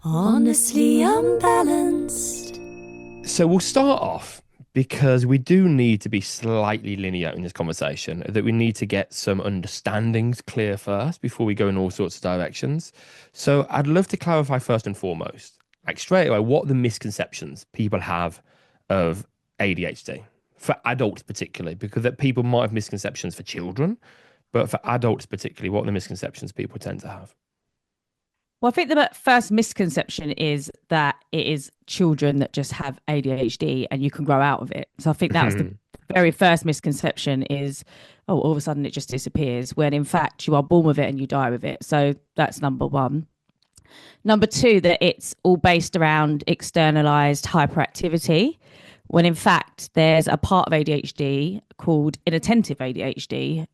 Honestly unbalanced. So we'll start off because we do need to be slightly linear in this conversation, that we need to get some understandings clear first before we go in all sorts of directions. So I'd love to clarify first and foremost, like straight away, what the misconceptions people have of ADHD for adults particularly, because that people might have misconceptions for children, but for adults particularly, what are the misconceptions people tend to have? Well, I think the first misconception is that it is children that just have ADHD and you can grow out of it. So I think that was the very first misconception is, oh, all of a sudden it just disappears, when in fact you are born with it and you die with it. So that's number one. Number two, that it's all based around externalized hyperactivity, when in fact there's a part of ADHD called inattentive ADHD,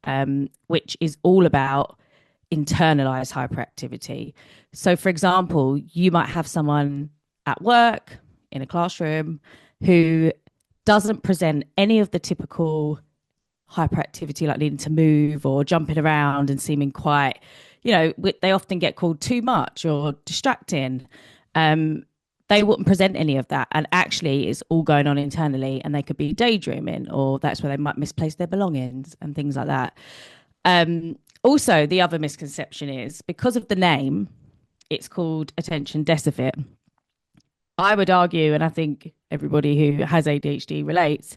which is all about internalized hyperactivity. So, for example, you might have someone at work in a classroom who doesn't present any of the typical hyperactivity, like needing to move or jumping around and seeming quite, they often get called too much or distracting. Um, they wouldn't present any of that. And actually, it's all going on internally, and they could be daydreaming, or that's where they might misplace their belongings and things like that. Also, the other misconception is because of the name, it's called attention deficit. I would argue, and I think everybody who has ADHD relates,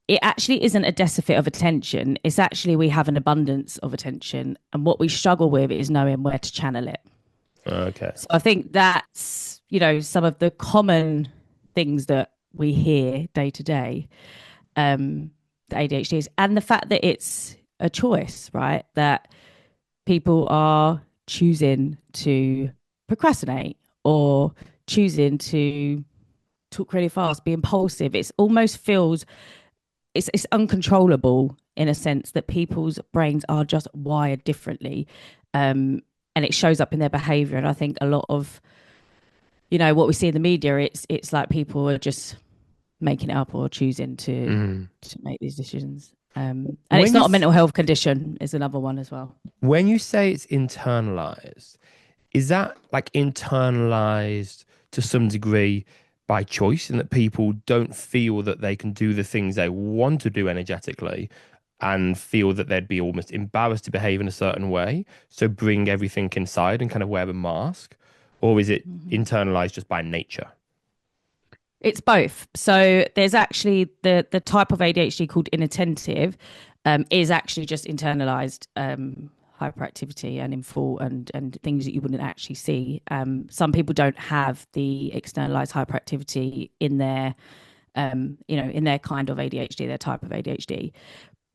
it actually isn't a deficit of attention. It's actually we have an abundance of attention. And what we struggle with is knowing where to channel it. Okay. So I think that's, some of the common things that we hear day to day, the ADHD is, and the fact that it's a choice, right? That people are choosing to procrastinate or choosing to talk really fast, be impulsive. It's almost feels it's uncontrollable in a sense that people's brains are just wired differently. And it shows up in their behavior. And I think a lot of, what we see in the media, it's like people are just making it up or choosing to make these decisions. And it's When you not a mental health condition is another one as well. when you say it's internalized, is that like internalized to some degree by choice, in that people don't feel that they can do the things they want to do energetically and feel that they'd be almost embarrassed to behave in a certain way? So bring everything inside and kind of wear a mask? Or is it Mm-hmm. internalized just by nature? It's both. So there's actually the type of ADHD called inattentive, is actually just internalized hyperactivity and in full and things that you wouldn't actually see. Some people don't have the externalized hyperactivity in their in their kind of ADHD, their type of ADHD.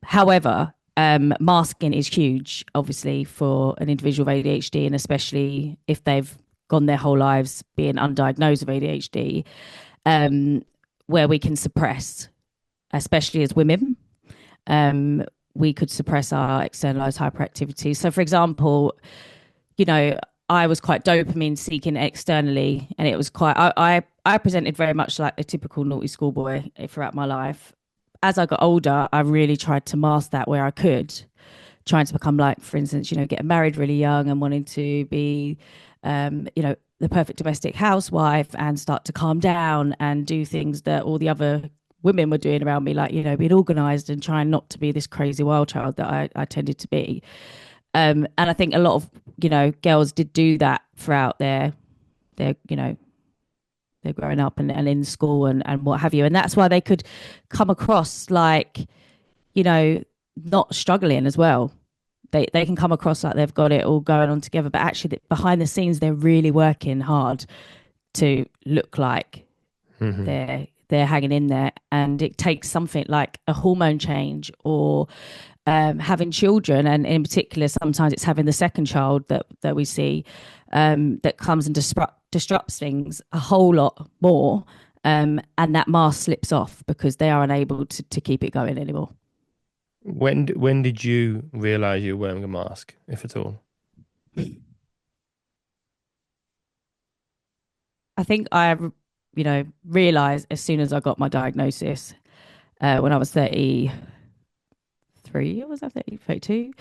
However, masking is huge, obviously, for an individual with ADHD, and especially if they've gone their whole lives being undiagnosed with ADHD, um, where we can suppress, especially as women. Um, we could suppress our externalized hyperactivity. So, for example, you know, I was quite dopamine seeking externally, and it was quite. I presented very much like a typical naughty schoolboy throughout my life. As I got older, I really tried to mask that where I could, trying to become like, for instance, getting married really young and wanting to be, the perfect domestic housewife and start to calm down and do things that all the other women were doing around me, like, being organized and trying not to be this crazy wild child that I tended to be. And I think a lot of, girls did do that throughout their, they're growing up and in school and what have you. And that's why they could come across like, you know, not struggling as well. They can come across like they've got it all going on together, but actually behind the scenes, they're really working hard to look like Hmm. they're hanging in there. And it takes something like a hormone change or having children, and in particular, sometimes it's having the second child that we see that comes and disrupts things a whole lot more, and that mask slips off because they are unable to keep it going anymore. When did you realize you were wearing a mask, if at all? I think I, realized as soon as I got my diagnosis when I was 33, or was I 30, 32?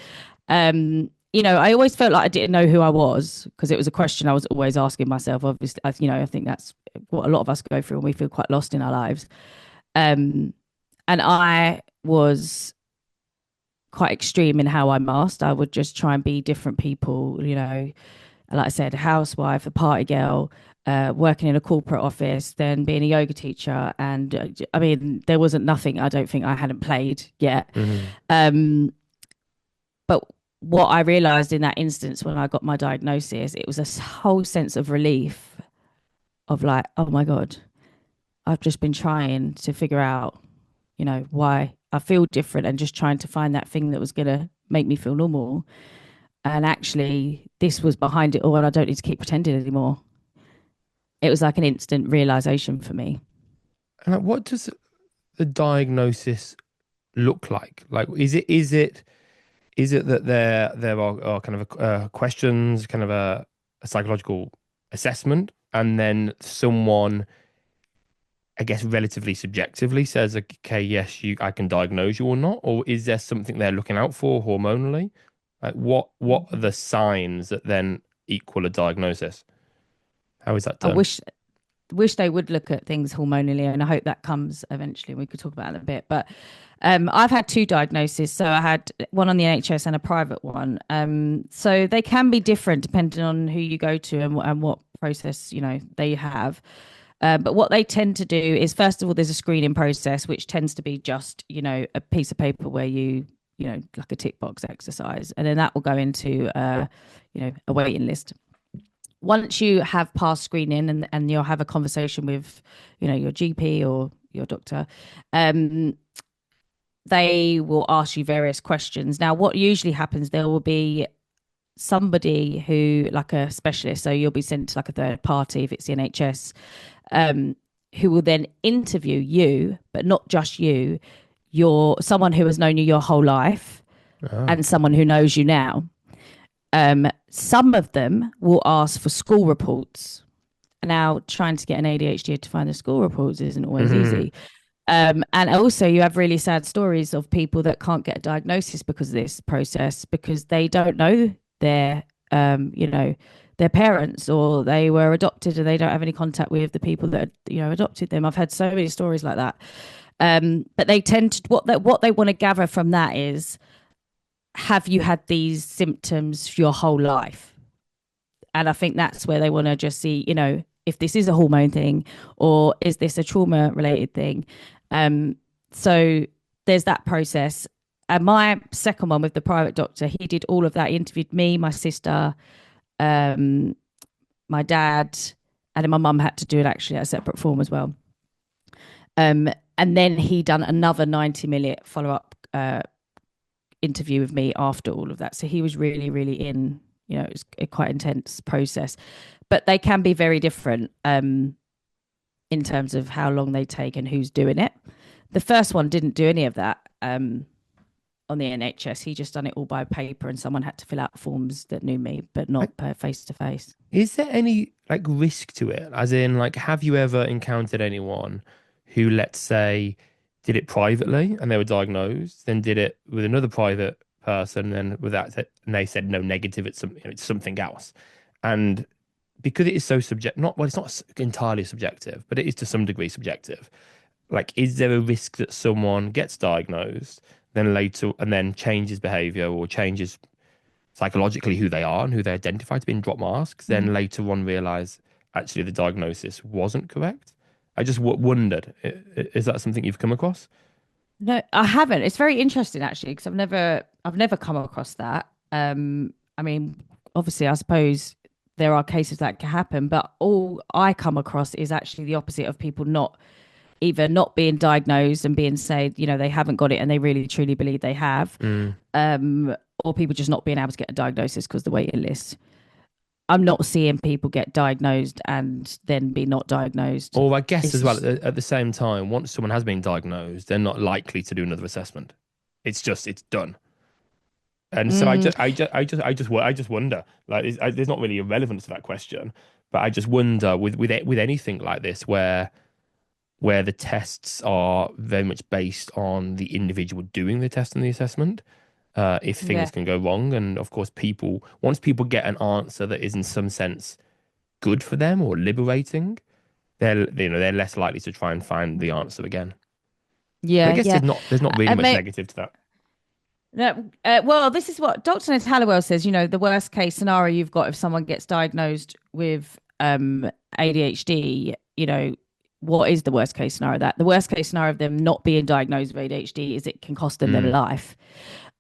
I always felt like I didn't know who I was because it was a question I was always asking myself. Obviously, I think that's what a lot of us go through when we feel quite lost in our lives. Um, and I was quite extreme in how I masked. I would just try and be different people, like I said, a housewife, a party girl, working in a corporate office, then being a yoga teacher. And I mean, there wasn't nothing I don't think I hadn't played yet. Mm-hmm. But what I realized in that instance when I got my diagnosis, it was a whole sense of relief of like, oh my God, I've just been trying to figure out, why I feel different and just trying to find that thing that was going to make me feel normal. And actually, this was behind it all, and I don't need to keep pretending anymore. It was like an instant realization for me. And like, what does the diagnosis look like? Like, is it that there are kind of questions, kind of a psychological assessment, and then someone, I guess, relatively subjectively says, okay, yes, I can diagnose you or not, or is there something they're looking out for hormonally? Like, what are the signs that then equal a diagnosis? How is that I done? wish they would look at things hormonally, and I hope that comes eventually. We could talk about it in a bit, but I've had two diagnoses. So I had one on the NHS and a private one. So they can be different depending on who you go to and what process they have. But what they tend to do is, first of all, there's a screening process, which tends to be just a piece of paper where like a tick box exercise, and then that will go into a waiting list. Once you have passed screening and you'll have a conversation with your GP or your doctor, they will ask you various questions. Now, what usually happens, there will be somebody who, like a specialist, so you'll be sent to like a third party if it's the NHS, who will then interview you, but not just you, you're someone who has known you your whole life Oh. and someone who knows you now. Some of them will ask for school reports. Now, trying to get an ADHD to find the school reports isn't always Mhm. easy. And also, you have really sad stories of people that can't get a diagnosis because of this process because they don't know their, their parents, or they were adopted and they don't have any contact with the people that adopted them. I've had so many stories like that. But they tend to what they want to gather from that is, have you had these symptoms your whole life? And I think that's where they want to just see, if this is a hormone thing or is this a trauma related thing. So there's that process. And my second one with the private doctor, he did all of that. He interviewed me, my sister, um, my dad, and then my mum had to do it actually at a separate form as well. And then he done another 90-minute follow up interview with me after all of that. So he was really, really in. It was a quite intense process, but they can be very different in terms of how long they take and who's doing it. The first one didn't do any of that on the NHS. He just done it all by paper, and someone had to fill out forms that knew me, but not face to face. Is there any like risk to it? As in, like, have you ever encountered anyone who, let's say, did it privately and they were diagnosed, then did it with another private person, and with that, and they said no, negative, it's something else, and because it is so subject, not well, it's not entirely subjective, but it is to some degree subjective. Like, is there a risk that someone gets diagnosed, then later, and then changes behavior or changes psychologically who they are and who they identify to be in drop masks, then later on realize actually the diagnosis wasn't correct? I just wondered, is that something you've come across? No, I haven't. It's very interesting actually because I've never come across that. I mean, obviously, I suppose there are cases that can happen, but all I come across is actually the opposite of people not either not being diagnosed and being said, they haven't got it and they really truly believe they have, Mm. or people just not being able to get a diagnosis because the waiting list. I'm not seeing people get diagnosed and then be not diagnosed. Or I guess It's as well, just, at the same time, once someone has been diagnosed, they're not likely to do another assessment. It's done. And so mm, I just wonder, like, there's not really a relevance to that question, but I just wonder with anything like this, where the tests are very much based on the individual doing the test and the assessment, if Yeah. things can go wrong. And of course, once people get an answer that is in some sense good for them or liberating, they're less likely to try and find the answer again. But I Yeah, guess yeah. there's not really much Mate, negative to that. no, well, this is what Dr. Ned Hallowell says. The worst case scenario you've got if someone gets diagnosed with ADHD, what is the worst case scenario? That the worst case scenario of them not being diagnosed with ADHD is it can cost them their Mm. life.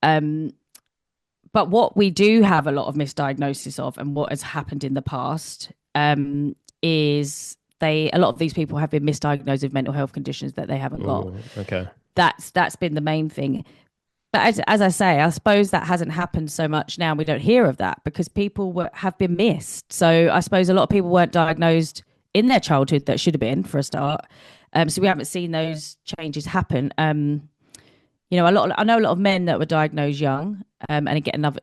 Um, but what we do have a lot of misdiagnosis of, and what has happened in the past, is a lot of these people have been misdiagnosed with mental health conditions that they haven't got. Oh, okay. That's been the main thing. But as I say, I suppose that hasn't happened so much now. We don't hear of that because people have been missed. So I suppose a lot of people weren't diagnosed in their childhood that should have been for a start. So we haven't seen those changes happen. I know a lot of men that were diagnosed young, and get another,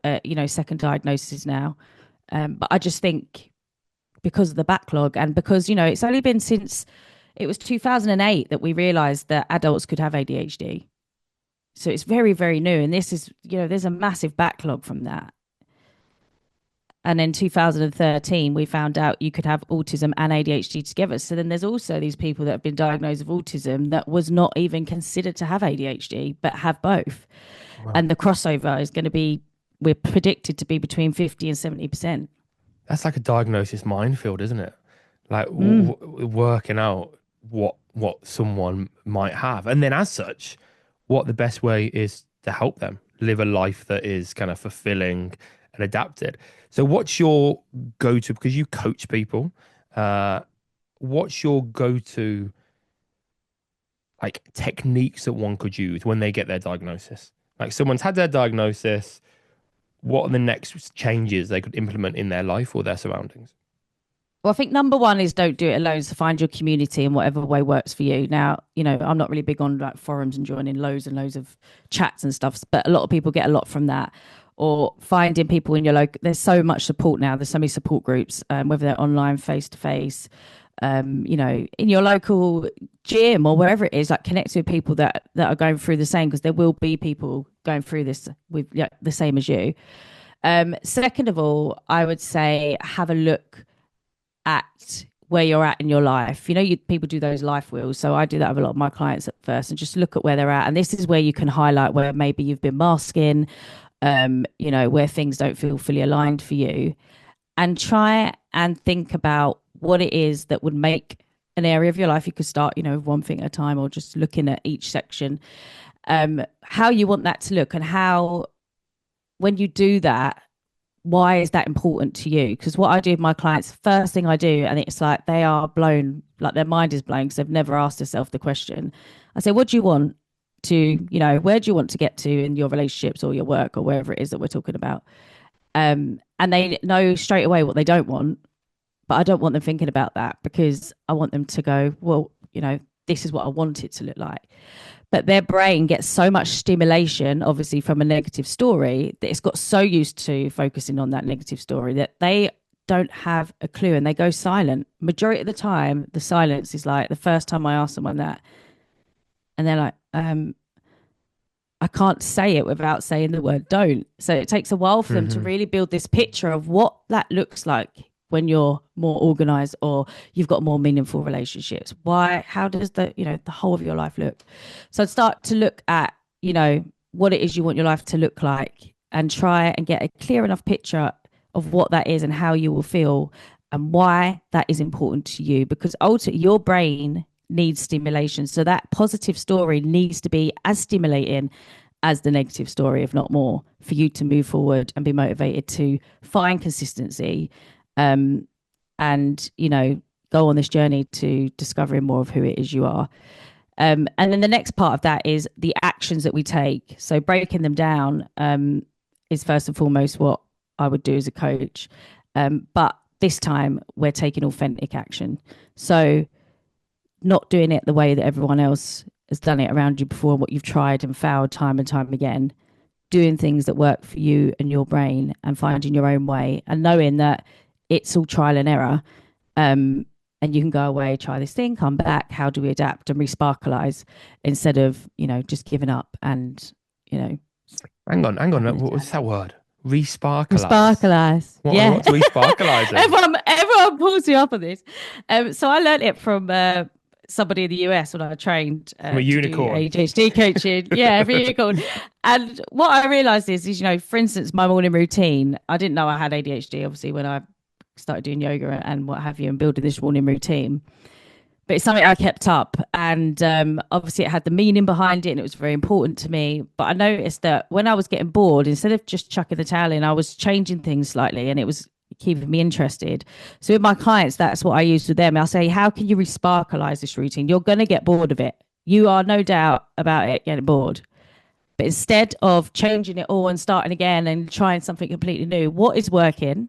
second diagnosis now. But I just think because of the backlog and because it's only been since it was 2008 that we realised that adults could have ADHD. So it's very, very new. And this is, there's a massive backlog from that. And in 2013, we found out you could have autism and ADHD together. So then there's also these people that have been diagnosed with autism that was not even considered to have ADHD, but have both. Wow. And the crossover is going to be, we're predicted to be between 50 and 70%. That's like a diagnosis minefield, isn't it? Like working out what someone might have, and then as such, what the best way is to help them live a life that is kind of fulfilling and adapted. So, what's your go-to? Because you coach people, what's your go-to like techniques that one could use when they get their diagnosis? Like someone's had their diagnosis, what are the next changes they could implement in their life or their surroundings? Well, I think number one is don't do it alone. So find your community in whatever way works for you. Now, I'm not really big on like forums and joining loads and loads of chats and stuff, but a lot of people get a lot from that. Or finding people in your local. There's so much support now. There's so many support groups, whether they're online, face to face, in your local gym or wherever it is. Like connect with people that are going through the same, because there will be people going through this with the same as you. Second of all, I would say have a look at where you're at in your life. People do those life wheels. So I do that with a lot of my clients at first, and just look at where they're at. And this is where you can highlight where maybe you've been masking, where things don't feel fully aligned for you, and try and think about what it is that would make an area of your life. You could start, with one thing at a time, or just looking at each section, how you want that to look, and how, when you do that, why is that important to you? Because what I do with my clients, first thing I do, and it's like they are blown, like their mind is blown because they've never asked themselves the question. I say, what do you want to, where do you want to get to in your relationships or your work or wherever it is that we're talking about? And they know straight away what they don't want, but I don't want them thinking about that, because I want them to go, well, this is what I want it to look like. But their brain gets so much stimulation, obviously, from a negative story, that it's got so used to focusing on that negative story that they don't have a clue, and they go silent. Majority of the time, the silence is like the first time I ask someone that, and they're like, I can't say it without saying the word don't. So it takes a while for them to really build this picture of what that looks like when you're more organized or you've got more meaningful relationships. How does the whole of your life look? So I'd start to look at, what it is you want your life to look like, and try and get a clear enough picture of what that is and how you will feel and why that is important to you, because ultimately your brain needs stimulation. So that positive story needs to be as stimulating as the negative story, if not more, for you to move forward and be motivated to find consistency, and go on this journey to discovering more of who it is you are. And then the next part of that is the actions that we take. So breaking them down is first and foremost what I would do as a coach. But this time we're taking authentic action. So not doing it the way that everyone else has done it around you before, what you've tried and failed time and time again, doing things that work for you and your brain, and finding your own way, and knowing that it's all trial and error. And you can go away, try this thing, come back. How do we adapt and resparkleize, instead of, just giving up and, Hang on. Having a What's that tally. word? Resparkleize. Sparkleize. Yeah. What's resparkleizing? Everyone pulls you up on this. So I learned it from somebody in the US when I trained From a to do unicorn. ADHD coaching. Yeah, every unicorn. And what I realized is, for instance, my morning routine, I didn't know I had ADHD, obviously, when I started doing yoga and what have you and building this morning routine. But it's something I kept up. And obviously, it had the meaning behind it and it was very important to me. But I noticed that when I was getting bored, instead of just chucking the towel in, I was changing things slightly and it was keeping me interested. So with my clients, that's what I use with them. I'll say, how can you resparkleize this routine? You're going to get bored of it. You are no doubt about it getting bored. But instead of changing it all and starting again and trying something completely new, what is working?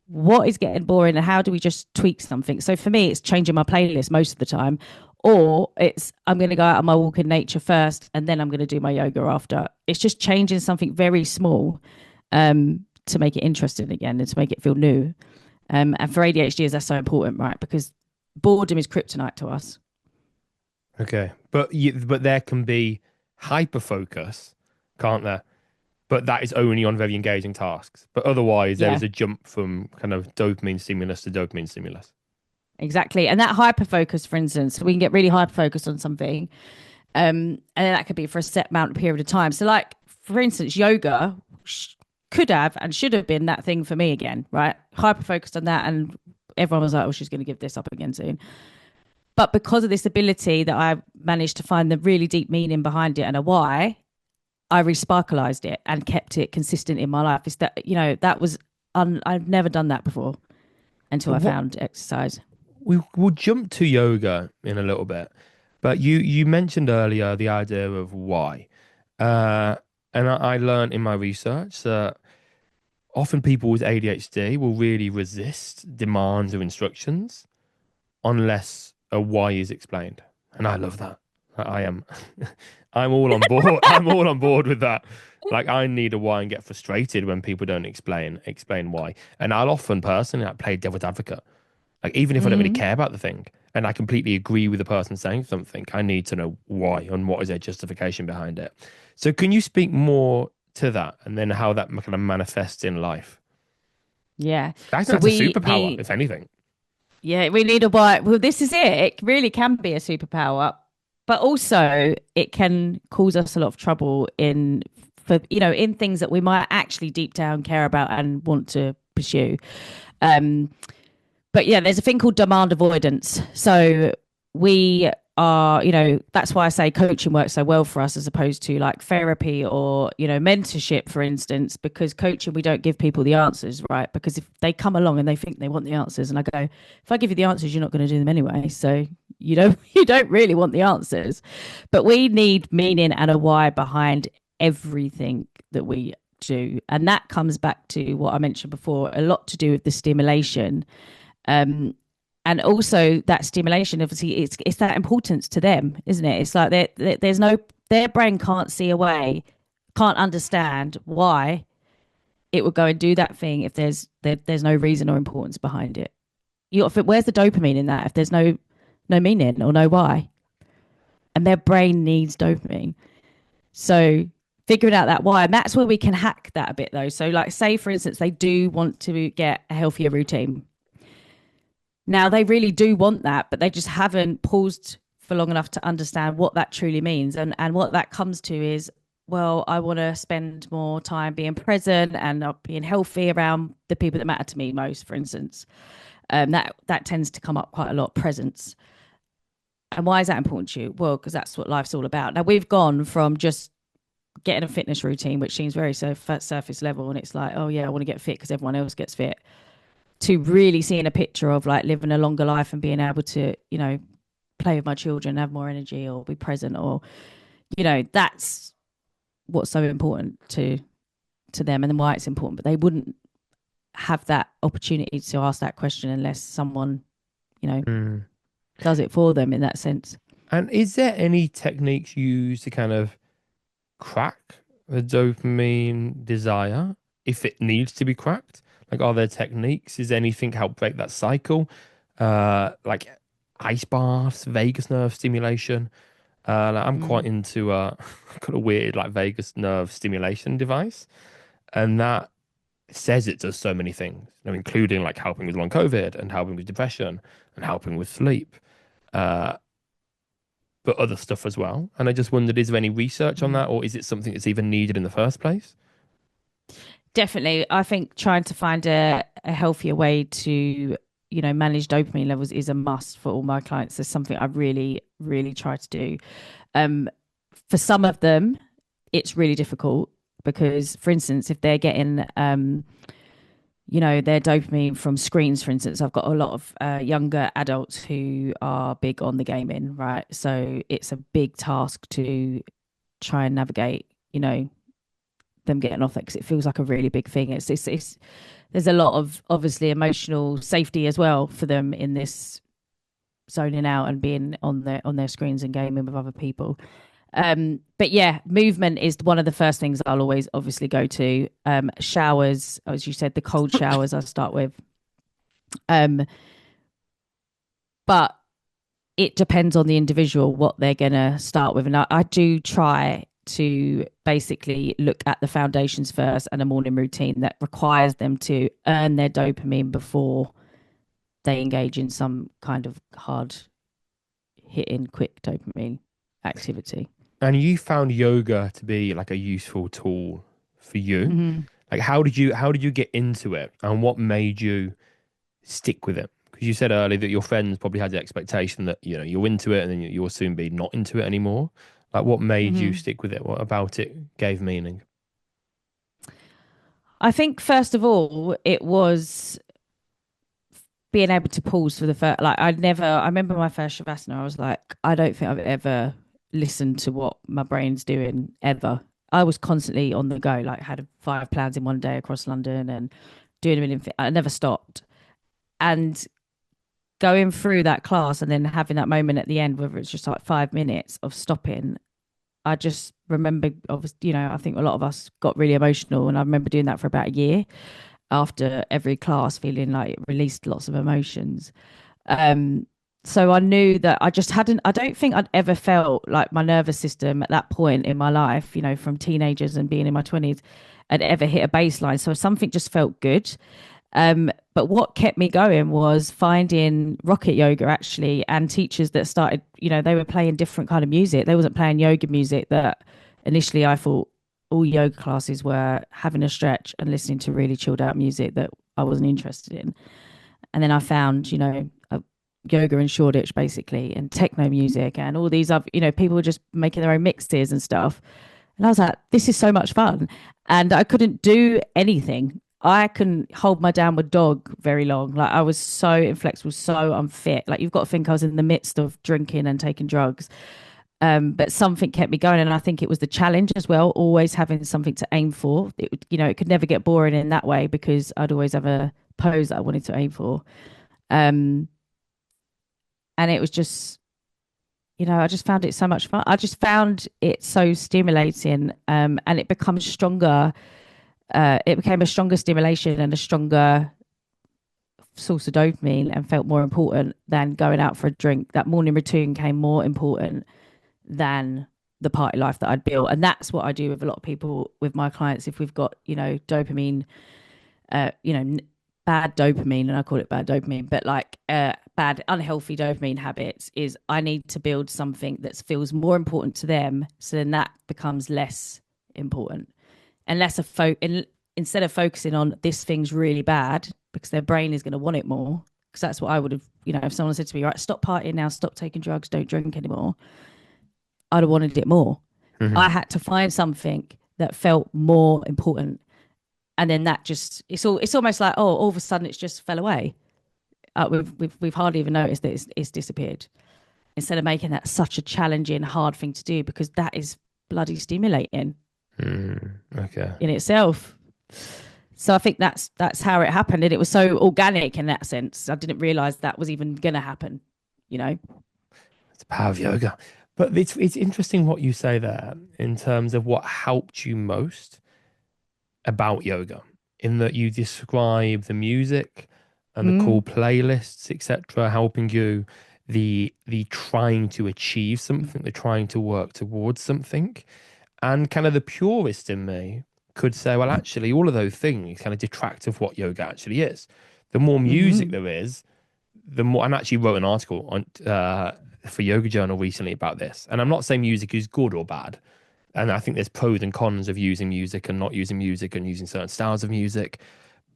What is getting boring, and how do we just tweak something? So for me, it's changing my playlist most of the time, or it's I'm going to go out on my walk in nature first and then I'm going to do my yoga after. It's just changing something very small to make it interesting again and to make it feel new. And for ADHD, that's so important, right? Because boredom is kryptonite to us. Okay, but there can be hyper focus, can't there? But that is only on very engaging tasks. But otherwise, there Yeah, is a jump from kind of dopamine stimulus to dopamine stimulus. exactly. And that hyper focus, for instance, we can get really hyper focused on something, and that could be for a set amount of period of time. So, like for instance, yoga could have and should have been that thing for me again, right? Hyper focused on that, and everyone was like, "Oh, she's going to give this up again soon." But because of this ability that I managed to find the really deep meaning behind it and a why, I resparkleized it and kept it consistent in my life. Is that that was I've never done that before until But I what found exercise. we'll jump to yoga in a little bit, but you mentioned earlier the idea of why, uh, and I learned in my research that often people with ADHD will really resist demands or instructions unless a why is explained. And I love that. I am I'm all on board. I'm all on board with that. Like I need a why and get frustrated when people don't explain why. And I'll often personally like, play devil's advocate. Like even if I don't really Mm-hmm. care about the thing and I completely agree with the person saying something, I need to know why and what is their justification behind it. So can you speak more to that and then how that kind of manifests in life? Yeah. I think So that's a we superpower, need if anything. Yeah, we need a why. Well, this is it. It really can be a superpower, but also it can cause us a lot of trouble in things that we might actually deep down care about and want to pursue. Um, but yeah, there's a thing called demand avoidance. So we that's why I say coaching works so well for us as opposed to like therapy or, mentorship, for instance, because coaching, we don't give people the answers, right? Because if they come along and they think they want the answers and I go, if I give you the answers, you're not going to do them anyway. So you don't really want the answers, but we need meaning and a why behind everything that we do. And that comes back to what I mentioned before, a lot to do with the stimulation. Um, and also that stimulation, obviously, it's that importance to them, isn't it? It's like there's no their brain can't see a way, can't understand why it would go and do that thing if there's no reason or importance behind it. Where's the dopamine in that if there's no meaning or no why? And their brain needs dopamine. So figuring out that why, and that's where we can hack that a bit though. So like say for instance, they do want to get a healthier routine. Now they really do want that, but they just haven't paused for long enough to understand what that truly means. And what that comes to is, well, I want to spend more time being present and being healthy around the people that matter to me most, for instance. That tends to come up quite a lot, presence. And why is that important to you? Well, because that's what life's all about. Now we've gone from just getting a fitness routine, which seems very surface level, and it's like, oh yeah, I want to get fit because everyone else gets fit, to really seeing a picture of like living a longer life and being able to, play with my children, have more energy or be present or, that's what's so important to them and then why it's important. But they wouldn't have that opportunity to ask that question unless someone, Mm. does it for them in that sense. And is there any techniques used to kind of crack the dopamine desire if it needs to be cracked? Like, are there techniques? Is anything help break that cycle? Like ice baths, vagus nerve stimulation. Like, I'm quite into I've got a weird like vagus nerve stimulation device, and that says it does so many things, including like helping with long COVID and helping with depression and helping with sleep, uh, but other stuff as well. And I just wondered, is there any research on that, or is it something that's even needed in the first place? Definitely. I think trying to find a healthier way to, manage dopamine levels is a must for all my clients. It's something I really, really try to do. Um, for some of them, it's really difficult because, for instance, if they're getting, their dopamine from screens, for instance, I've got a lot of younger adults who are big on the gaming, right? So it's a big task to try and navigate, them getting off it because it feels like a really big thing. It's there's a lot of obviously emotional safety as well for them in this zoning out and being on their screens and gaming with other people. But yeah, movement is one of the first things I'll always obviously go to. Showers, as you said, the cold showers I start with. But it depends on the individual what they're gonna start with, and I do try to basically look at the foundations first and a morning routine that requires them to earn their dopamine before they engage in some kind of hard hitting quick dopamine activity. And you found yoga to be like a useful tool for you. Mm-hmm. Like, how did you get into it, and what made you stick with it? Because you said earlier that your friends probably had the expectation that you're into it, and then you'll soon be not into it anymore. Like, what made you Mm-hmm. stick with it? What about it gave meaning? I think first of all, it was being able to pause for the first. Like I remember my first shavasana. I was like, I don't think I've ever listened to what my brain's doing ever. I was constantly on the go. Like had 5 plans in one day across London and doing a million things. I never stopped. And going through that class and then having that moment at the end, whether it's just like 5 minutes of stopping, I just remember, obviously, I think a lot of us got really emotional, and I remember doing that for about a year after every class, feeling like it released lots of emotions. Um, so I knew that I don't think I'd ever felt like my nervous system at that point in my life, from teenagers and being in my 20s, had ever hit a baseline. So something just felt good. But what kept me going was finding rocket yoga actually, and teachers that started, they were playing different kind of music. They wasn't playing yoga music that initially I thought all yoga classes were having a stretch and listening to really chilled out music that I wasn't interested in. And then I found, yoga in Shoreditch basically, and techno music and all these other, people were just making their own mixes and stuff. And I was like, this is so much fun. And I couldn't do anything. I couldn't hold my downward dog very long. Like I was so inflexible, so unfit. Like you've got to think I was in the midst of drinking and taking drugs. But something kept me going. And I think it was the challenge as well, always having something to aim for. It could never get boring in that way because I'd always have a pose that I wanted to aim for. Um, and it was just, I just found it so much fun. I just found it so stimulating. And it becomes stronger. It became a stronger stimulation and a stronger source of dopamine and felt more important than going out for a drink. That morning routine came more important than the party life that I'd built. And that's what I do with a lot of people, with my clients. If we've got, dopamine, bad dopamine, and I call it bad dopamine, but like bad, unhealthy dopamine habits, is I need to build something that feels more important to them. So then that becomes less important and less instead of focusing on this thing's really bad because their brain is going to want it more. Because that's what I would have, if someone said to me, right, stop partying now, stop taking drugs, don't drink anymore, I'd have wanted it more. Hmm. I had to find something that felt more important. And then that just, it's almost like, oh, all of a sudden it's just fell away. We've hardly even noticed that it's disappeared. Instead of making that such a challenging, hard thing to do, because that is bloody stimulating Okay. in itself. So I think that's how it happened, and it was so organic in that sense. I didn't realize that was even going to happen. It's the power of yoga. But it's interesting what you say there in terms of what helped you most about yoga, in that you describe the music and the Mm. cool playlists, etc., helping you. the trying to achieve something, the trying to work towards something. And kind of the purist in me could say, well, actually, all of those things kind of detract of what yoga actually is. The more music there is, the more. I actually wrote an article on for Yoga Journal recently about this. And I'm not saying music is good or bad. And I think there's pros and cons of using music and not using music and using certain styles of music.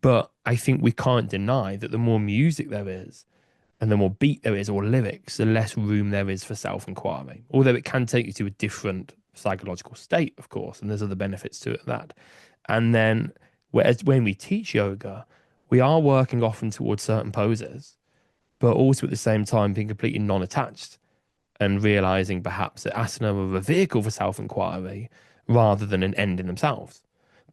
But I think we can't deny that the more music there is and the more beat there is or lyrics, the less room there is for self-inquiry. Although it can take you to a different psychological state, of course, and there's other benefits to it that. And then whereas when we teach yoga, we are working often towards certain poses, but also at the same time being completely non-attached and realizing perhaps that asana are a vehicle for self-inquiry rather than an end in themselves.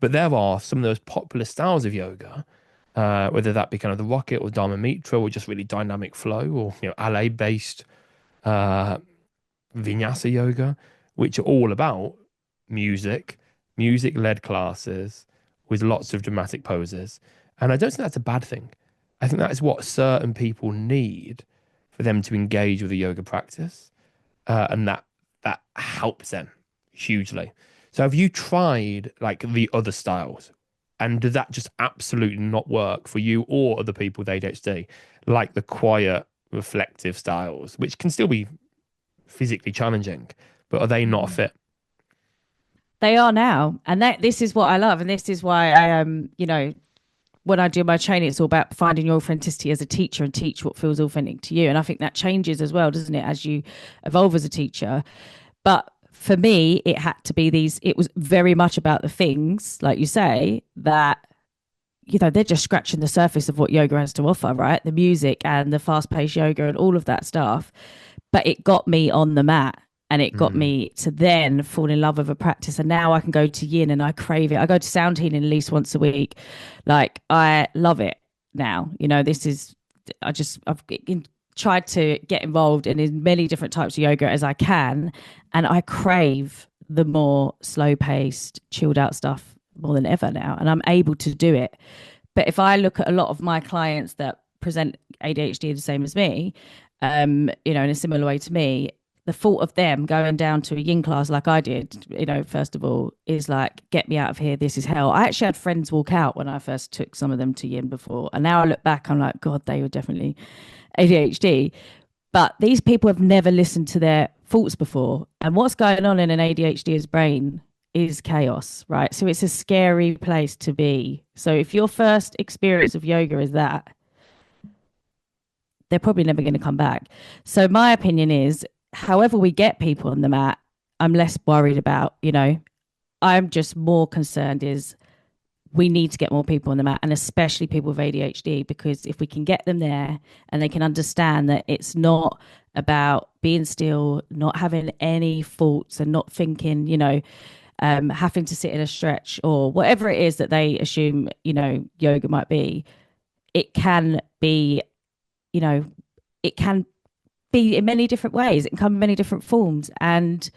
But there are some of those popular styles of yoga, whether that be kind of the rocket or Dharma Mitra or just really dynamic flow or LA-based vinyasa yoga, which are all about music, music-led classes with lots of dramatic poses. And I don't think that's a bad thing. I think that is what certain people need for them to engage with a yoga practice, and that helps them hugely. So have you tried like the other styles? And did that just absolutely not work for you or other people with ADHD? Like the quiet, reflective styles, which can still be physically challenging, but are they not a fit? They are now, and this is what I love, and this is why I when I do my training, it's all about finding your authenticity as a teacher and teach what feels authentic to you. And I think that changes as well, doesn't it, as you evolve as a teacher. But for me, it had to be it was very much about the things, like you say, that, they're just scratching the surface of what yoga has to offer, right? The music and the fast paced yoga and all of that stuff. But it got me on the mat. And it got me to then fall in love with a practice. And now I can go to yin and I crave it. I go to sound healing at least once a week. Like, I love it now. I've tried to get involved in as many different types of yoga as I can. And I crave the more slow paced, chilled out stuff more than ever now. And I'm able to do it. But if I look at a lot of my clients that present ADHD the same as me, in a similar way to me, the thought of them going down to a yin class like I did, first of all, is like, get me out of here. This is hell. I actually had friends walk out when I first took some of them to yin before. And now I look back, I'm like, God, they were definitely ADHD. But these people have never listened to their thoughts before. And what's going on in an ADHD's brain is chaos, right? So it's a scary place to be. So if your first experience of yoga is that, they're probably never going to come back. So my opinion is, however we get people on the mat, I'm less worried about, I'm just more concerned is we need to get more people on the mat, and especially people with ADHD, because if we can get them there and they can understand that it's not about being still, not having any thoughts and not thinking, having to sit in a stretch or whatever it is that they assume, yoga might be, it can be, it can be in many different ways. It can come in many different forms, and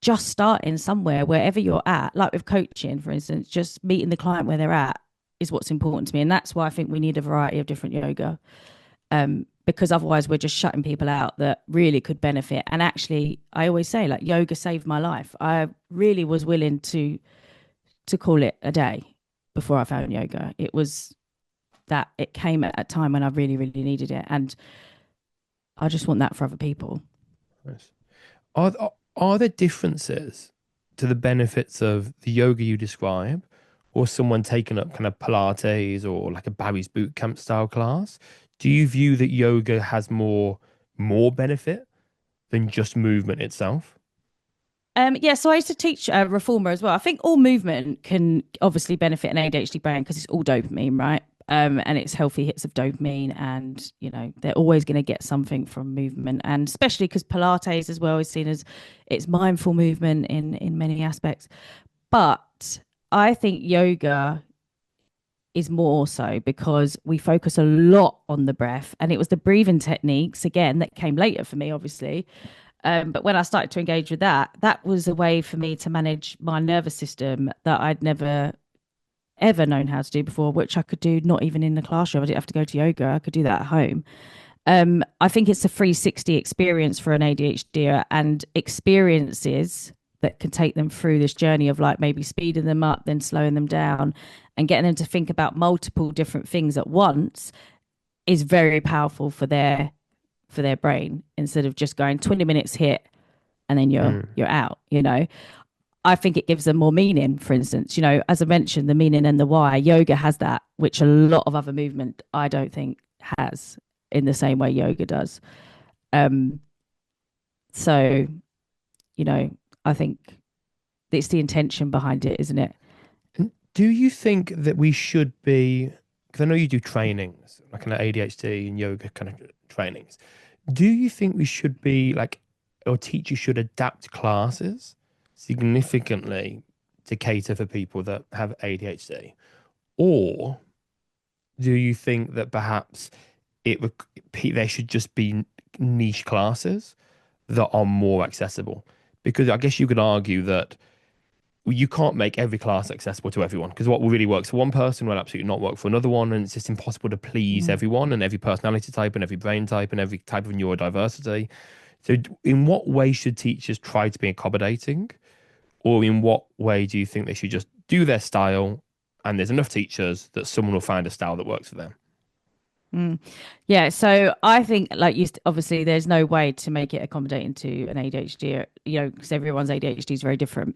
just starting somewhere, wherever you're at, like with coaching, for instance, just meeting the client where they're at is what's important to me. And that's why I think we need a variety of different yoga, because otherwise we're just shutting people out that really could benefit. And actually, I always say, like, yoga saved my life. I really was willing to call it a day before I found yoga. It was that it came at a time when I really, really needed it. And I just want that for other people. Nice. Are there differences to the benefits of the yoga you describe or someone taking up kind of Pilates or like a Barry's boot camp style class? Do you view that yoga has more benefit than just movement itself? So I used to teach reformer as well. I think all movement can obviously benefit an ADHD brain because it's all dopamine, right? And it's healthy hits of dopamine, and they're always going to get something from movement, and especially because Pilates as well is seen as it's mindful movement in many aspects. But I think yoga is more so because we focus a lot on the breath, and it was the breathing techniques again that came later for me, obviously. But when I started to engage with that was a way for me to manage my nervous system that I'd never ever known how to do before, which I could do not even in the classroom. I didn't have to go to yoga. I could do that at home. I think it's a 360 experience for an ADHD and experiences that can take them through this journey of like maybe speeding them up, then slowing them down, and getting them to think about multiple different things at once is very powerful for their brain instead of just going 20 minutes hit and then you're out, you know. I think it gives them more meaning, for instance, you know, as I mentioned, the meaning and the why. Yoga has that, which a lot of other movement I don't think has in the same way yoga does. Um, so, you know, I think it's the intention behind it, isn't it? Do you think that we should be, because I know you do trainings, like kind of ADHD and yoga kind of trainings. Do you think we should be like, or teachers should adapt classes significantly to cater for people that have ADHD? Or do you think that perhaps there should just be niche classes that are more accessible? Because I guess you could argue that you can't make every class accessible to everyone, because what really works for one person will absolutely not work for another one, and it's just impossible to please everyone and every personality type and every brain type and every type of neurodiversity. So in what way should teachers try to be accommodating, or in what way do you think they should just do their style and there's enough teachers that someone will find a style that works for them? Yeah, so I think like obviously there's no way to make it accommodating to an ADHD, you know, because everyone's ADHD is very different.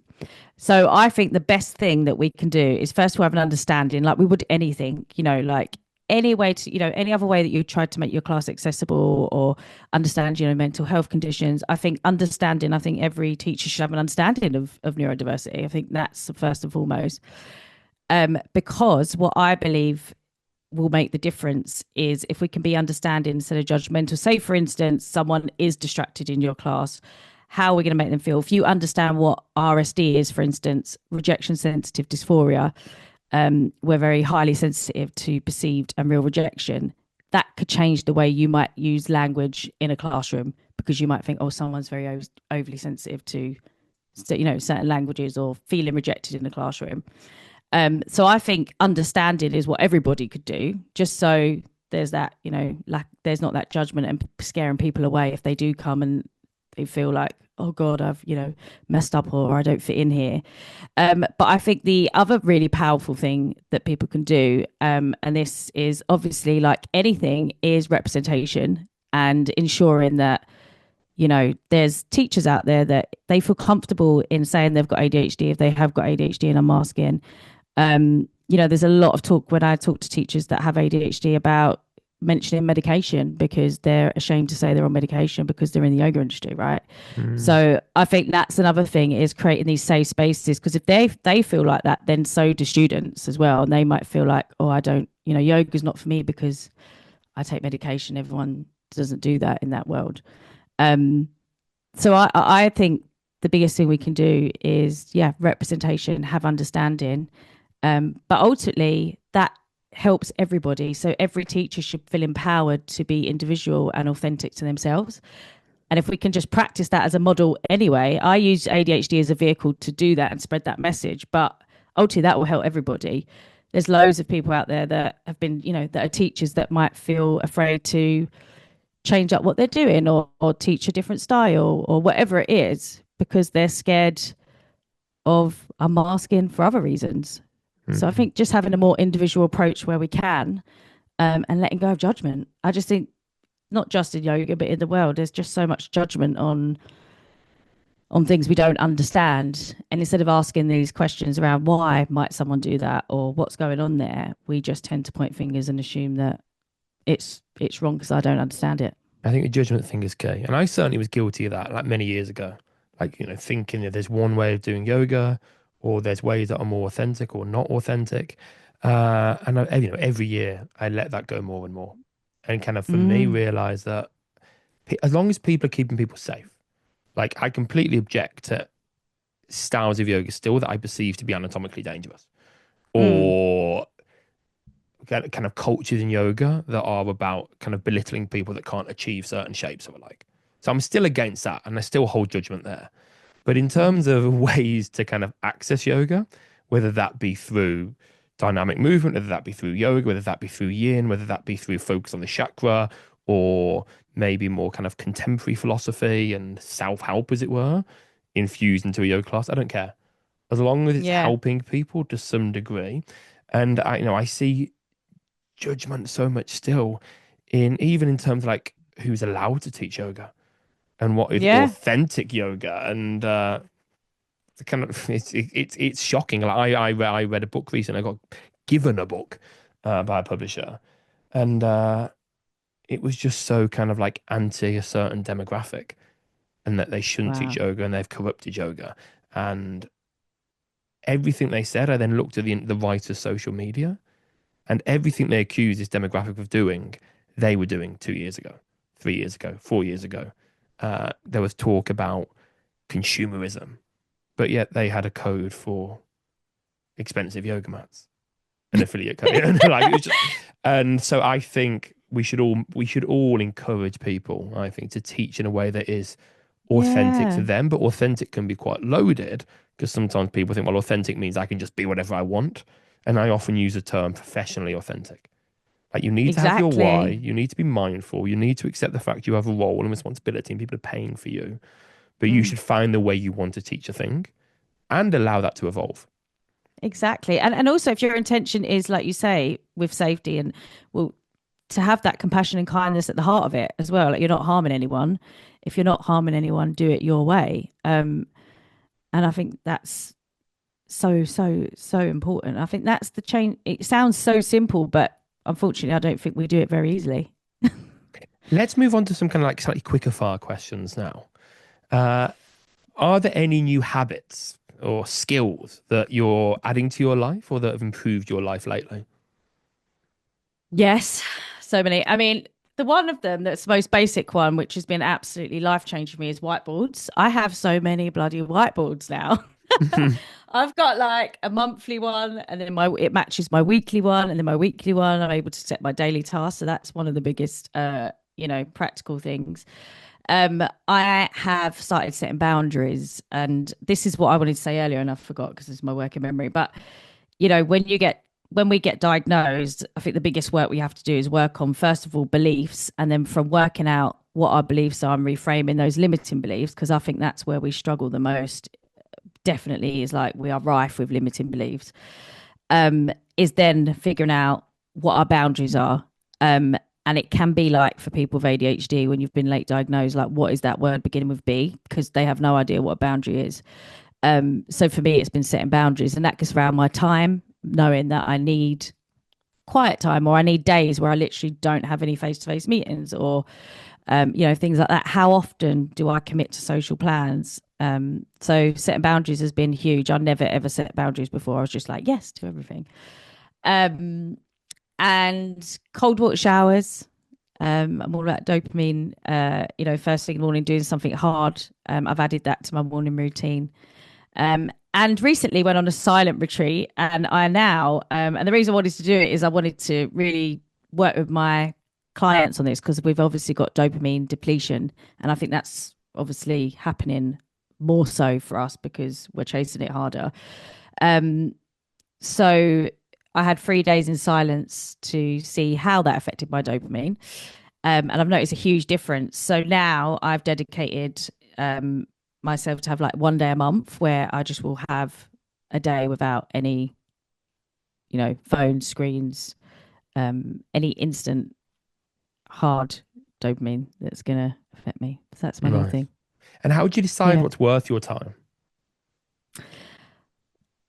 So I think the best thing that we can do is first of all have an understanding, like we would anything, you know, like any way to, you know, any other way that you tried to make your class accessible or understand, you know, mental health conditions. I think every teacher should have an understanding of neurodiversity. I think that's first and foremost. Because what I believe will make the difference is if we can be understanding instead of judgmental. Say, for instance, someone is distracted in your class. How are we going to make them feel? If you understand what RSD is, for instance, rejection sensitive dysphoria, we're very highly sensitive to perceived and real rejection. That could change the way you might use language in a classroom, because you might think, oh, someone's very overly sensitive to, you know, certain languages or feeling rejected in the classroom. So I think understanding is what everybody could do, just so there's that, you know, there's not that judgment and scaring people away if they do come and they feel like, oh God, I've, you know, messed up or I don't fit in here. But I think the other really powerful thing that people can do, and this is obviously like anything, is representation and ensuring that, you know, there's teachers out there that they feel comfortable in saying they've got ADHD if they have got ADHD and unmasking. You know, there's a lot of talk when I talk to teachers that have ADHD about mentioning medication because they're ashamed to say they're on medication because they're in the yoga industry, right? So I think that's another thing, is creating these safe spaces, because if they feel like that, then so do students as well. And they might feel like, oh, I don't, you know, yoga's not for me because I take medication. Everyone doesn't do that in that world. So I think the biggest thing we can do is, yeah, representation, have understanding. But ultimately, that helps everybody. So every teacher should feel empowered to be individual and authentic to themselves. And if we can just practice that as a model anyway, I use ADHD as a vehicle to do that and spread that message. But ultimately, that will help everybody. There's loads of people out there that have been, you know, that are teachers that might feel afraid to change up what they're doing or teach a different style or whatever it is, because they're scared of unmasking for other reasons. So I think just having a more individual approach where we can, and letting go of judgment. I just think not just in yoga, but in the world, there's just so much judgment on things we don't understand. And instead of asking these questions around why might someone do that or what's going on there, we just tend to point fingers and assume that it's wrong because I don't understand it. I think the judgment thing is key. And I certainly was guilty of that like many years ago. Like, you know, thinking that there's one way of doing yoga, or there's ways that are more authentic or not authentic. And you know, every year I let that go more and more. And kind of for me, realize that as long as people are keeping people safe, like I completely object to styles of yoga still that I perceive to be anatomically dangerous, or kind of cultures in yoga that are about kind of belittling people that can't achieve certain shapes or like. So I'm still against that, and I still hold judgment there. But in terms of ways to kind of access yoga, whether that be through dynamic movement, whether that be through yoga, whether that be through yin, whether that be through focus on the chakra, or maybe more kind of contemporary philosophy and self-help, as it were, infused into a yoga class. I don't care, as long as it's Yeah. helping people to some degree. And I see judgment so much still in, even in terms of like who's allowed to teach yoga and what is Yeah. authentic yoga. And the kind of it's shocking. Like I read a book recently. I got given a book by a publisher, and it was just so kind of like anti a certain demographic, and that they shouldn't teach Wow. yoga and they've corrupted yoga. And everything they said, I then looked at the writer's social media, and everything they accused this demographic of doing, they were doing 2 years ago, 3 years ago, 4 years ago. There was talk about consumerism, but yet they had a code for expensive yoga mats, an affiliate code. Like, it was just, and so I think we should all encourage people, I think, to teach in a way that is authentic to Yeah. them, but authentic can be quite loaded, because sometimes people think, well, authentic means I can just be whatever I want. And I often use the term professionally authentic. Like, you need to have your why, Exactly. you need to be mindful, you need to accept the fact you have a role and responsibility and people are paying for you, but you should find the way you want to teach a thing and allow that to evolve. Exactly. And also if your intention is, like you say, with safety and, well, to have that compassion and kindness at the heart of it as well. Like, you're not harming anyone. If you're not harming anyone, do it your way. And I think that's so important. I think that's the change. It sounds so simple, but unfortunately I don't think we do it very easily. Let's move on to some kind of like slightly quicker fire questions now. Uh, are there any new habits or skills that you're adding to your life or that have improved your life lately? Yes, so many. I mean, the one of them that's the most basic one, which has been absolutely life changing for me, is whiteboards. I have so many bloody whiteboards now. I've got like a monthly one, and then my it matches my weekly one, and then my weekly one. I'm able to set my daily tasks, so that's one of the biggest, practical things. I have started setting boundaries, and this is what I wanted to say earlier, and I forgot because it's my working memory. But when we get diagnosed, I think the biggest work we have to do is work on, first of all, beliefs, and then from working out what our beliefs are and reframing those limiting beliefs, because I think that's where we struggle the most. Definitely is like we are rife with limiting beliefs. Is then figuring out what our boundaries are. And it can be like, for people with ADHD, when you've been late diagnosed, like, what is that word beginning with B? Because they have no idea what a boundary is. So for me, it's been setting boundaries, and that goes around my time, knowing that I need quiet time, or I need days where I literally don't have any face-to-face meetings, or things like that. How often do I commit to social plans? So setting boundaries has been huge. I never ever set boundaries before. I was just like, yes to everything. And cold water showers. I'm all about dopamine. First thing in the morning, doing something hard. I've added that to my morning routine. And recently went on a silent retreat, and I now, and the reason I wanted to do it is I wanted to really work with my clients on this, because we've obviously got dopamine depletion, and I think that's obviously happening more so for us because we're chasing it harder. So I had 3 days in silence to see how that affected my dopamine. And I've noticed a huge difference. So now I've dedicated myself to have like one day a month where I just will have a day without any, phone screens, any instant hard dopamine that's going to affect me. So that's my new Right. thing. And how do you decide Yeah. what's worth your time?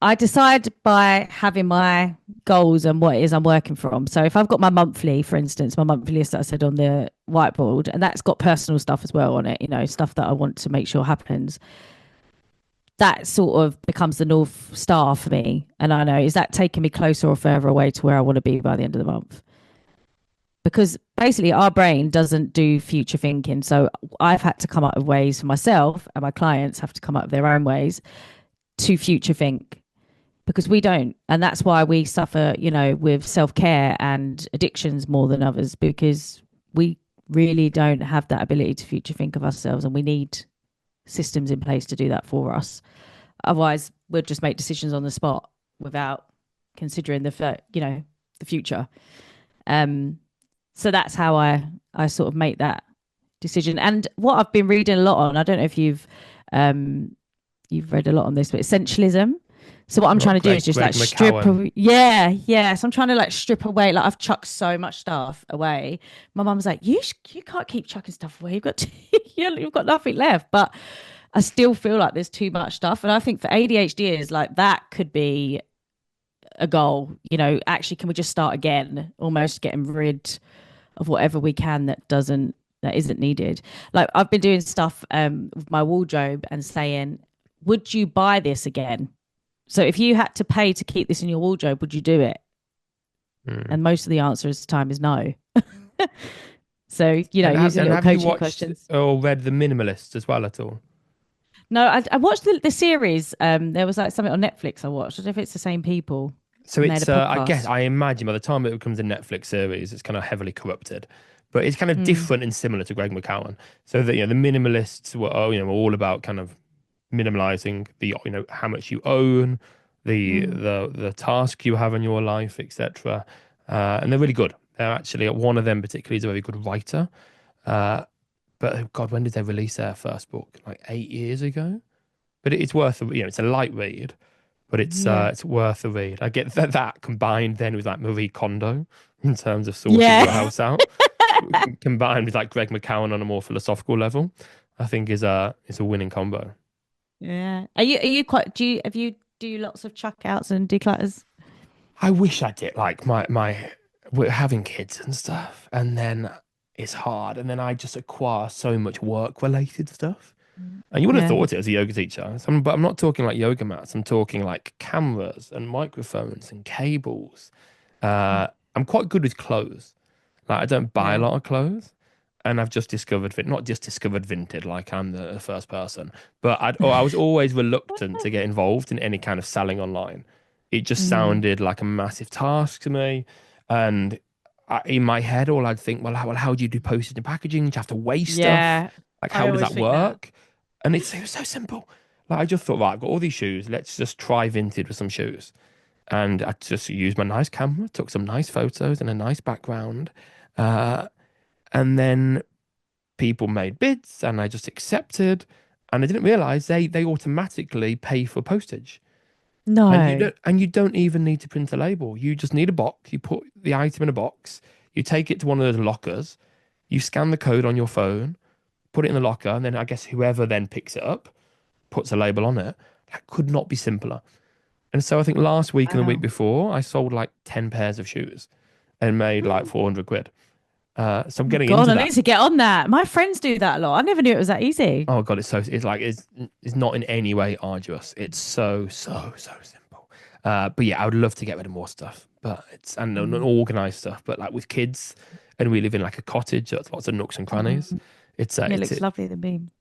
I decide by having my goals and what it is I'm working from. So if I've got my monthly, for instance, my monthly list that I said on the whiteboard, and that's got personal stuff as well on it, stuff that I want to make sure happens, that sort of becomes the North Star for me. And I know, is that taking me closer or further away to where I want to be by the end of the month? Because basically our brain doesn't do future thinking. So I've had to come up with ways for myself, and my clients have to come up with their own ways to future think, because we don't. And that's why we suffer, with self-care and addictions more than others, because we really don't have that ability to future think of ourselves, and we need systems in place to do that for us. Otherwise we'll just make decisions on the spot without considering the future. So that's how I sort of make that decision. And what I've been reading a lot on, I don't know if you've read a lot on this, but essentialism. So what I'm Not trying to do is Greg just like strip McCowan. away. Yeah, yeah. So I'm trying to like strip away. Like I've chucked so much stuff away. My mum's like, you can't keep chucking stuff away. You've got you've got nothing left. But I still feel like there's too much stuff. And I think for ADHDers, like that could be a goal. You know, actually, can we just start again? Almost getting rid of whatever we can that isn't needed. Like I've been doing stuff with my wardrobe and saying, would you buy this again? So if you had to pay to keep this in your wardrobe, would you do it? Hmm. And most of the answers at the time is no. So, using And little have you coaching watched questions. or read The Minimalists as well at all? No, I watched the series. There was like something on Netflix I watched. I don't know if it's the same people. So And they had a it's, I guess, podcast. I imagine by the time it becomes a Netflix series, it's kind of heavily corrupted, but it's kind of Mm, different and similar to Greg McCowan. So that, the minimalists were, all about kind of minimalizing the, how much you own, the mm. the task you have in your life, etc. And they're really good. They're actually, one of them particularly is a very good writer. Uh, but oh God, when did they release their first book? Like 8 years ago. But it's worth, it's a light read, but Yeah. it's worth a read. I get that combined then with like Marie Kondo in terms of sorting your Yeah. house out, combined with like Greg McCowan on a more philosophical level, I think is a winning combo. Yeah. Are you quite have you do lots of chuck outs and declutters? I wish I did like my we're having kids and stuff, and then it's hard, and then I just acquire so much work related stuff. And you would have Yeah. thought it as a yoga teacher, but I'm not talking like yoga mats. I'm talking like cameras and microphones and cables. I'm quite good with clothes. Like I don't buy a Yeah. lot of clothes, and I've just discovered not just discovered Vinted, like I'm the first person, but I was always reluctant to get involved in any kind of selling online. It just Mm. sounded like a massive task to me, and in my head, all I'd think, how do you do postage and packaging? Do you have to weigh stuff? Yeah. Like, I how does always that think that. work? And it was so simple. Like I just thought, right, I've got all these shoes. Let's just try Vinted with some shoes. And I just used my nice camera, took some nice photos and a nice background. Uh, and then people made bids and I just accepted. And I didn't realize they automatically pay for postage. No. And you don't even need to print a label. You just need a box. You put the item in a box, you take it to one of those lockers, you scan the code on your phone, put it in the locker, and then I guess whoever then picks it up puts a label on it. That could not be simpler. And so I think last week and the week Wow. before, I sold like 10 pairs of shoes and made like 400 quid. So I'm Oh getting God, into I that. need to get on that. My friends do that a lot. I never knew it was that easy. Oh God, it's not in any way arduous. It's so simple. But yeah, I would love to get rid of more stuff, but it's and not Mm. organized stuff. But like with kids, and we live in like a cottage, that's lots of nooks and crannies. Mm. It's It looks lovely, the beam.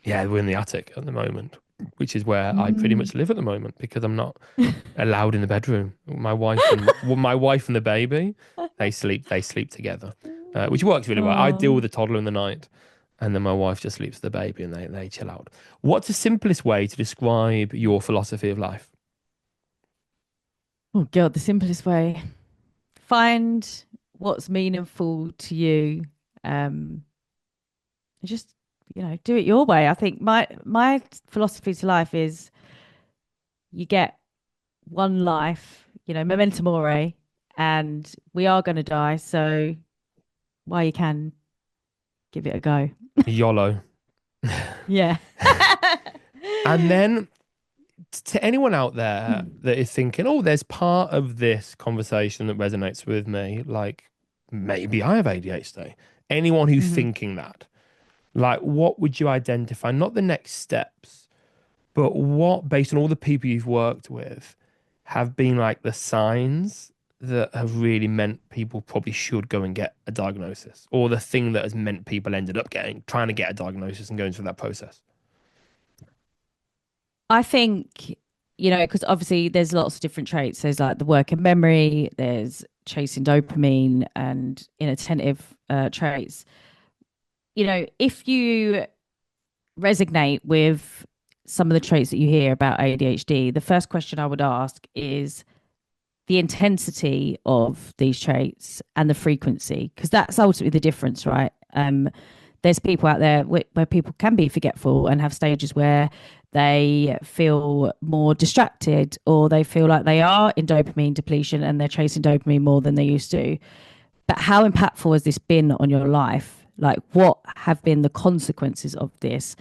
yeah, we're in the attic at the moment, which is where I pretty Mm. much live at the moment because I'm not allowed in the bedroom. My wife and the baby, they sleep together, which works really well. I deal with Oh. the toddler in the night, and then my wife just sleeps with the baby, and they chill out. What's the simplest way to describe your philosophy of life? Oh God, the simplest way. Find what's meaningful to you. Um, just do it your way. I think my philosophy to life is you get one life, memento mori, and we are going to die. So while you can, give it a go. YOLO. Yeah. And then to anyone out there that is thinking, oh, there's part of this conversation that resonates with me, like maybe I have ADHD. Anyone who's Mhm. thinking that, like, what would you identify? Not the next steps, but what, based on all the people you've worked with, have been like the signs that have really meant people probably should go and get a diagnosis, or the thing that has meant people ended up trying to get a diagnosis and going through that process? I think, because obviously there's lots of different traits. There's like the working memory, there's chasing dopamine and inattentive traits. If you resonate with some of the traits that you hear about ADHD, the first question I would ask is, the intensity of these traits and the frequency, because that's ultimately the difference, right? There's people out there where people can be forgetful and have stages where they feel more distracted, or they feel like they are in dopamine depletion and they're chasing dopamine more than they used to. But how impactful has this been on your life? Like, what have been the consequences of this?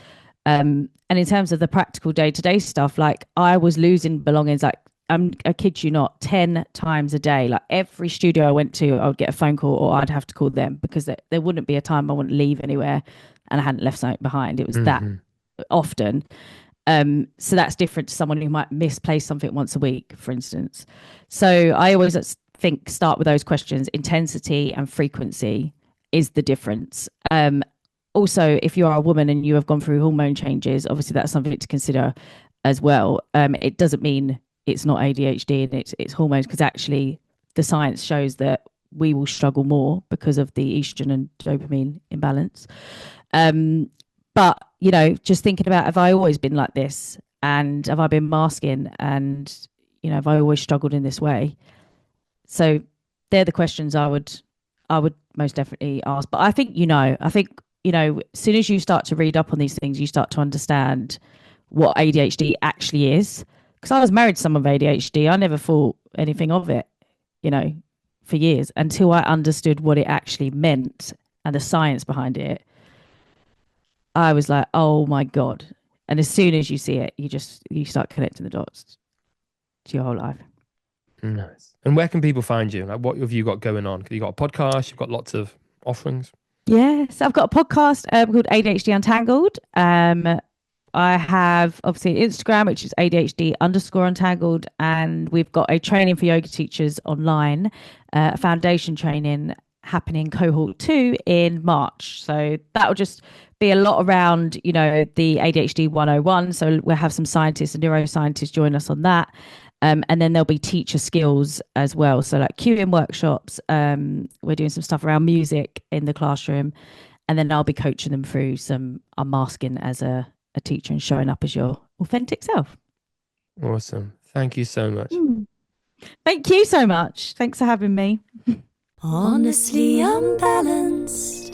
And in terms of the practical day-to-day stuff, like, I was losing belongings, like, I kid you not, 10 times a day. Like, every studio I went to, I would get a phone call, or I'd have to call them, because there wouldn't be a time I wouldn't leave anywhere and I hadn't left something behind. It was that often. So that's different to someone who might misplace something once a week, for instance. So I always think start with those questions. Intensity and frequency is the difference. Also, if you are a woman and you have gone through hormone changes, obviously that's something to consider as well. It doesn't mean it's not ADHD and it's hormones, because actually the science shows that we will struggle more because of the estrogen and dopamine imbalance. But, you know, just thinking about, have I always been like this? And have I been masking? And, you know, have I always struggled in this way? So they're the questions I would most definitely ask. But I think, you know, as soon as you start to read up on these things, you start to understand what ADHD actually is. Because I was married to someone with ADHD. I never thought anything of it, you know, for years, until I understood what it actually meant and the science behind it. I was like, oh my God. And as soon as you see it, you start connecting the dots to your whole life. Nice. And where can people find you? Like, what have you got going on? You got a podcast, you've got lots of offerings. Yeah, so I've got a podcast called ADHD Untangled. I have obviously Instagram, which is ADHD_Untangled, and we've got a training for yoga teachers online, a foundation training happening cohort 2 in March. So that will just be a lot around, you know, the ADHD 101. So we'll have some scientists and neuroscientists join us on that. And then there'll be teacher skills as well. So like cueing workshops, we're doing some stuff around music in the classroom. And then I'll be coaching them through some unmasking as a teacher and showing up as your authentic self. Awesome. Thank you so much. Thank you so much. Thanks for having me. Honestly unbalanced.